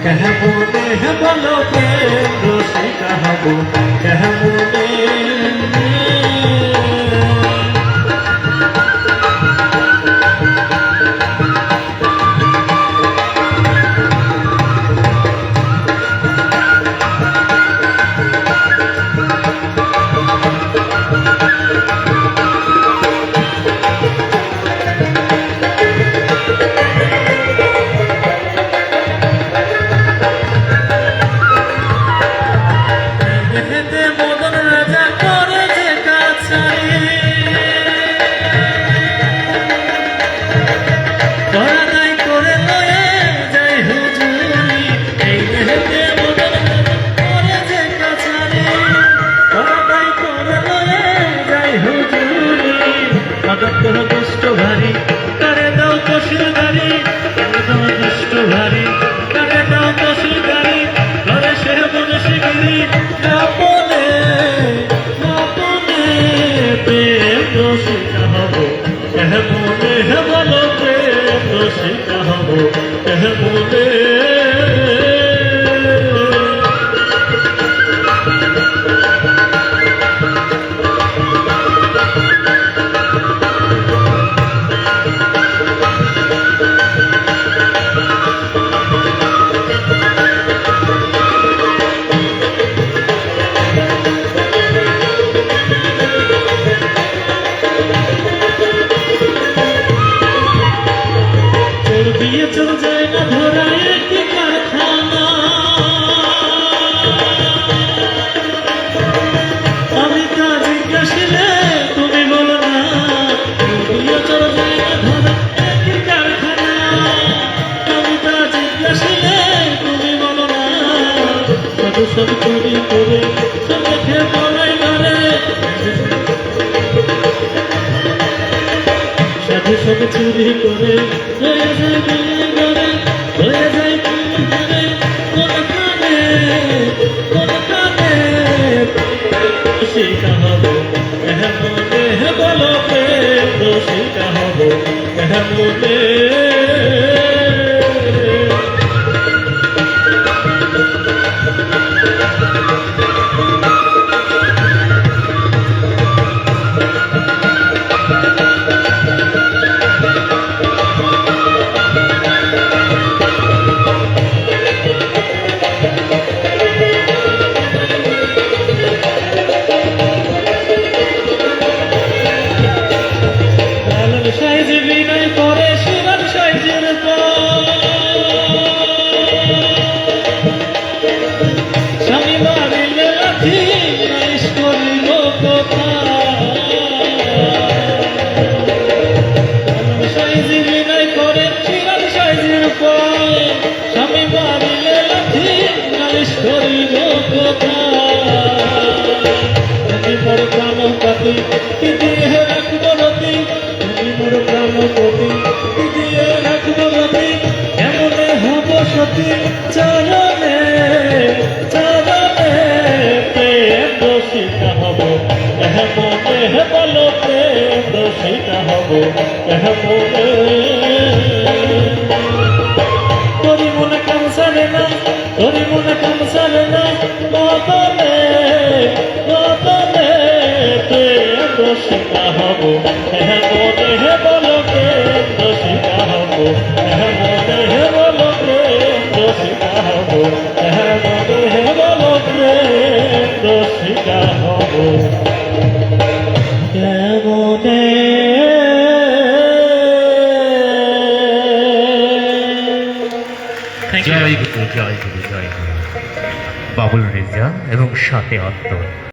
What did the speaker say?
কেমনে বলো প্রেম রসিকা হব কেমনে দুষ্ট ভারী করে দাও কষির গাড়ি দুষ্ট ভারী করে দাও কষির গাড়ি ধরে সে মনে শিগিরি আপনে আপনে প্রেম রসিকা হব কেমনে বলো প্রেম রসিকা হব কেমনে চল যায় না ধরা একটি কারখানা আমি তা জিজ্ঞাসিলে তুমি বলো না চল যায় না ধরা একটি কারখানা আমি তা জিজ্ঞাসিলে তুমি বলো না সব চুরি করে চোখে বলাই ধরে সাধু সব চুরি করে হয়ে যায় রসিকা হব কেমনে বলো প্রেম রসিকা হব কেমনে প্রাণপতি দিয়ে রাখবো রতি তুমি মোর প্রাণপতি দিয়ে রাখবো রতি এমনে হব সতী চরণে চরণে প্রেম রসিকা হব কেমনে বলো প্রেম রসিকা হব কেমনে তোরি মনে কাম সারে না তোরি মনে কাম সারে না বদলে বদলে রসিকা হব কেমনে বলো প্রেম রসিকা হব কেমনে বলো প্রেম রসিকা হব কেমনে বলো প্রেম রসিকা হব কেমনে জয় গুরু জয় গুরু জয় গুরু বাবুল রেজা এবং সাথে অন্তর।